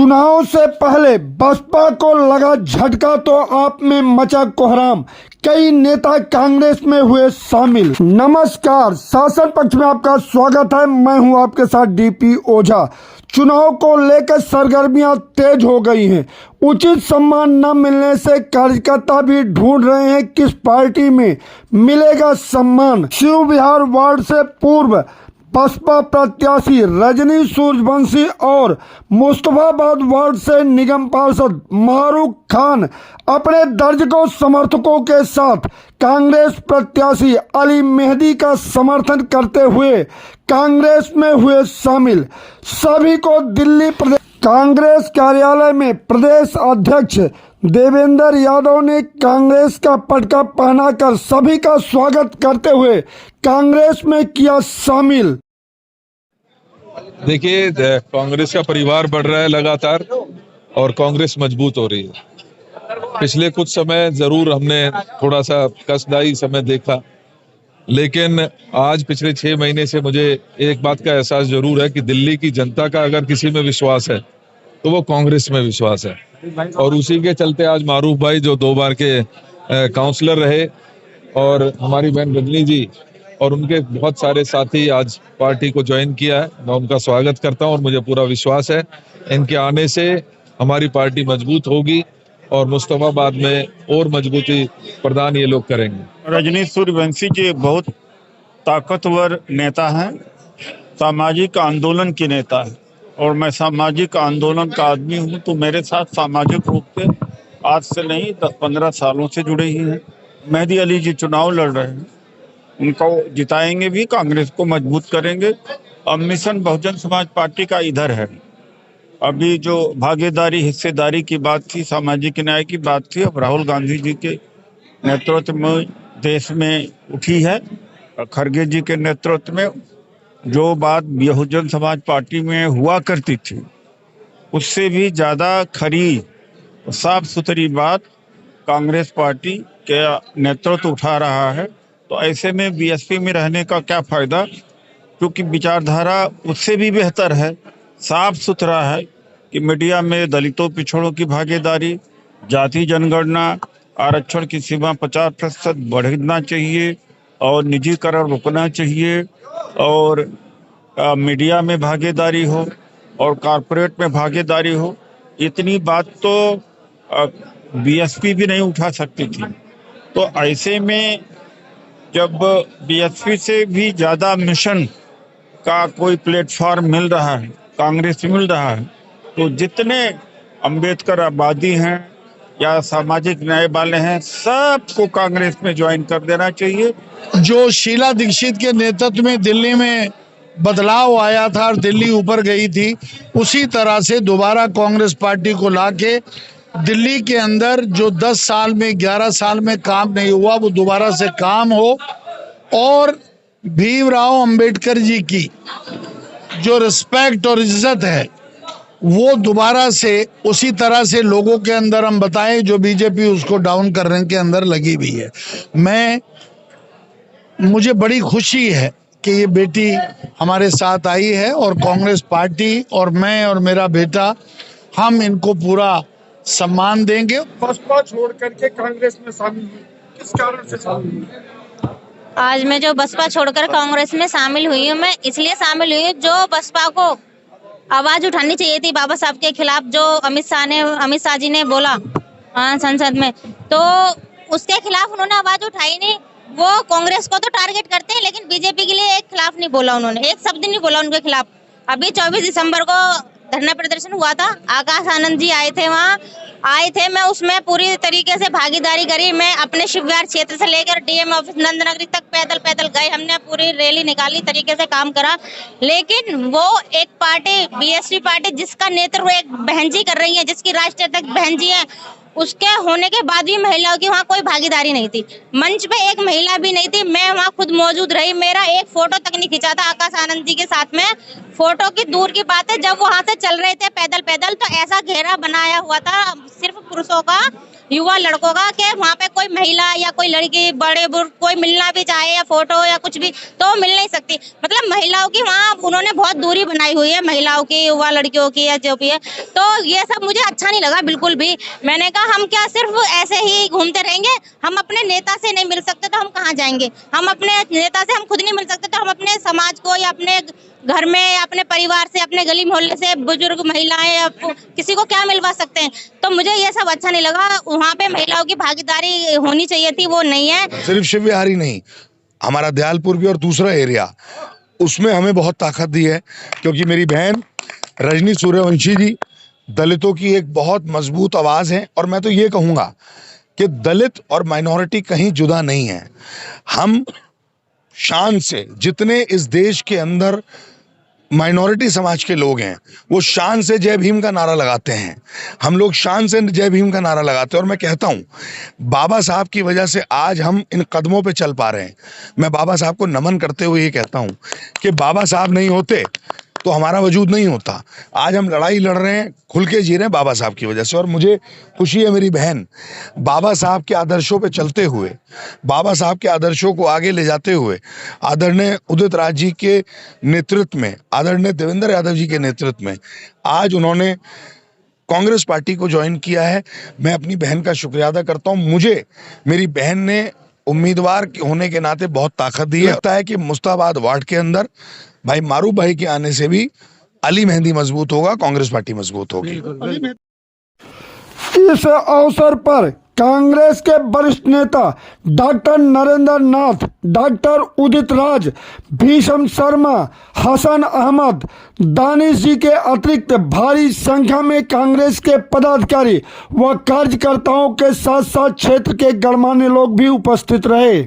चुनाव से पहले बसपा को लगा झटका तो आप में मचा कोहराम, कई नेता कांग्रेस में हुए शामिल। नमस्कार, शासन पक्ष में आपका स्वागत है। मैं हूं आपके साथ डीपी ओझा। चुनाव को लेकर सरगर्मियां तेज हो गई हैं। उचित सम्मान न मिलने से कार्यकर्ता भी ढूंढ रहे हैं किस पार्टी में मिलेगा सम्मान। शिव विहार वार्ड से पूर्व बसपा प्रत्याशी रजनी सूर्यवंशी और मुस्तफाबाद वार्ड से निगम पार्षद मारूख खान अपने दर्जकों समर्थकों के साथ कांग्रेस प्रत्याशी अली मेहदी का समर्थन करते हुए कांग्रेस में हुए शामिल। सभी को दिल्ली प्रदेश कांग्रेस कार्यालय में प्रदेश अध्यक्ष देवेंद्र यादव ने कांग्रेस का पटका पहनाकर सभी का स्वागत करते हुए कांग्रेस में किया शामिल। देखिए, कांग्रेस का परिवार बढ़ रहा है लगातार और कांग्रेस मजबूत हो रही है। पिछले कुछ समय जरूर हमने थोड़ा सा कष्टदायी समय देखा, लेकिन आज पिछले 6 महीने से मुझे एक बात का एहसास जरूर है कि दिल्ली की जनता का अगर किसी में विश्वास है तो वो कांग्रेस में विश्वास है। और उसी के चलते आज मारूफ भाई जो 2 बार के काउंसलर रहे और हमारी बहन रजनी जी और उनके बहुत सारे साथी आज पार्टी को ज्वाइन किया है। मैं उनका स्वागत करता हूं और मुझे पूरा विश्वास है इनके आने से हमारी पार्टी मजबूत होगी और मुस्तफाबाद में और मजबूती प्रदान ये लोग करेंगे। रजनी सूर्यवंशी जी बहुत ताकतवर नेता हैं, सामाजिक आंदोलन के नेता है और मैं सामाजिक आंदोलन का आदमी हूं, तो मेरे साथ सामाजिक रूप से आज से नहीं 10-15 सालों से जुड़े ही हैं। मेहदी अली जी चुनाव लड़ रहे हैं, उनको जिताएंगे भी, कांग्रेस को मजबूत करेंगे। अब मिशन बहुजन समाज पार्टी का इधर है। अभी जो भागीदारी हिस्सेदारी की बात थी, सामाजिक न्याय की बात थी, अब राहुल गांधी जी के नेतृत्व में देश में उठी है। खड़गे जी के नेतृत्व में जो बात बहुजन समाज पार्टी में हुआ करती थी उससे भी ज़्यादा खरी साफ सुथरी बात कांग्रेस पार्टी के नेतृत्व उठा रहा है। तो ऐसे में बीएसपी में रहने का क्या फायदा, क्योंकि विचारधारा उससे भी बेहतर है, साफ सुथरा है कि मीडिया में दलितों पिछड़ों की भागीदारी, जाति जनगणना, आरक्षण की सीमा 50% बढ़ना चाहिए और निजीकरण रुकना चाहिए और मीडिया में भागीदारी हो और कॉरपोरेट में भागीदारी हो। इतनी बात तो बीएसपी भी नहीं उठा सकती थी। तो ऐसे में जब बीएसपी से भी ज़्यादा मिशन का कोई प्लेटफॉर्म मिल रहा है, कांग्रेस मिल रहा है, तो जितने अंबेडकर आबादी हैं या सामाजिक न्याय वाले हैं सबको कांग्रेस में ज्वाइन कर देना चाहिए। जो शीला दीक्षित के नेतृत्व में दिल्ली में बदलाव आया था और दिल्ली ऊपर गई थी, उसी तरह से दोबारा कांग्रेस पार्टी को लाके दिल्ली के अंदर जो 10 साल में 11 साल में काम नहीं हुआ वो दोबारा से काम हो और भीमराव अंबेडकर जी की जो रिस्पेक्ट और इज्जत है वो दोबारा से उसी तरह से लोगों के अंदर हम बताएं जो बीजेपी उसको डाउन करने के अंदर लगी हुई है। मुझे बड़ी खुशी है कि ये बेटी हमारे साथ आई है और कांग्रेस पार्टी और मैं और मेरा बेटा हम इनको पूरा सम्मान देंगे। बसपा छोड़ करके कांग्रेस में शामिल हुई, किस कारण से शामिल हुई? आज मैं जो बसपा छोड़कर कांग्रेस में शामिल हुई हूँ, मैं इसलिए शामिल हुई हूँ जो बसपा को आवाज उठानी चाहिए थी बाबा साहब के खिलाफ, जो अमित शाह जी ने बोला संसद में, तो उसके खिलाफ उन्होंने आवाज उठाई नहीं। वो कांग्रेस को तो टारगेट करते हैं लेकिन बीजेपी के लिए एक खिलाफ नहीं बोला, उन्होंने एक शब्द नहीं बोला उनके खिलाफ। अभी 24 दिसंबर को धरना प्रदर्शन हुआ था, आकाश आनंद जी आए थे, मैं उसमें पूरी तरीके से भागीदारी करी। मैं अपने शिवविहार क्षेत्र से लेकर डीएम ऑफिस नंदनगरी तक पैदल गए, हमने पूरी रैली निकाली, तरीके से काम करा। लेकिन वो एक पार्टी बीएसपी पार्टी जिसका नेतृत्व एक बहन जी कर रही है, जिसकी राष्ट्रीय अध्यक्ष बहन जी है, उसके होने के बाद भी महिलाओं की वहाँ कोई भागीदारी नहीं थी। मंच पे एक महिला भी नहीं थी। मैं वहाँ खुद मौजूद रही, मेरा एक फोटो तक नहीं खींचा था आकाश आनंद जी के साथ में। फोटो की दूर की बात है, जब वहाँ से चल रहे थे पैदल तो ऐसा घेरा बनाया हुआ था सिर्फ पुरुषों का, युवा लड़कों का कि वहाँ पे कोई महिला या कोई लड़की बड़े बुजुर्ग कोई मिलना भी चाहे या फोटो या कुछ भी तो मिल नहीं सकती। मतलब महिलाओं की वहाँ उन्होंने बहुत दूरी बनाई हुई है, महिलाओं की, युवा लड़कियों की या जो भी है। तो ये सब मुझे अच्छा नहीं लगा बिल्कुल भी। मैंने कहा हम क्या सिर्फ ऐसे ही घूमते रहेंगे? हम अपने नेता से नहीं मिल सकते तो हम कहाँ जाएंगे? हम अपने नेता से हम खुद नहीं मिल सकते तो हम अपने समाज को या अपने घर में या अपने परिवार से, अपने गली मोहल्ले से बुजुर्ग महिलाएं या किसी को क्या मिलवा सकते हैं? तो मुझे ये सब अच्छा नहीं लगा। वहाँ पे महिलाओं की भागीदारी होनी चाहिए थी, वो नहीं है। सिर्फ शिव विहारी नहीं, हमारा दयालपुर भी और दूसरा एरिया, उसमें हमें बहुत ताकत दी है, क्योंकि मेरी बहन रजनी सूर्यवंशी जी दलितों की एक बहुत मजबूत आवाज है। और मैं तो ये कहूँगा कि दलित और माइनॉरिटी कहीं जुदा नहीं है। हम शान से, जितने इस देश के अंदर माइनॉरिटी समाज के लोग हैं, वो शान से जय भीम का नारा लगाते हैं। हम लोग शान से जय भीम का नारा लगाते हैं। और मैं कहता हूँ, बाबा साहब की वजह से आज हम इन कदमों पे चल पा रहे हैं। मैं बाबा साहब को नमन करते हुए ये कहता हूँ कि बाबा साहब नहीं होते तो हमारा वजूद नहीं होता। आज हम लड़ाई लड़ रहे हैं, खुल के जी रहे हैं बाबा साहब की वजह से। और मुझे खुशी है, मेरी बहन बाबा साहब के आदर्शों पे चलते हुए, बाबा साहब के आदर्शों को आगे ले जाते हुए, आदरणीय उदित राज जी के नेतृत्व में, आदरणीय देवेंद्र यादव जी के नेतृत्व में आज उन्होंने कांग्रेस पार्टी को ज्वाइन किया है। मैं अपनी बहन का शुक्रिया अदा करता हूँ। मुझे मेरी बहन ने उम्मीदवार होने के नाते बहुत ताकत दी है। लगता है कि मुस्ताबाद वार्ड के अंदर भाई मारूफ भाई के आने से भी अली मेहंदी मजबूत होगा, कांग्रेस पार्टी मजबूत होगी। इस अवसर पर कांग्रेस के वरिष्ठ नेता डॉक्टर नरेंद्र नाथ, डॉक्टर उदित राज, भीषम शर्मा, हसन अहमद, दानिश जी के अतिरिक्त भारी संख्या में कांग्रेस के पदाधिकारी व कार्यकर्ताओं के साथ साथ क्षेत्र के गणमान्य लोग भी उपस्थित रहे।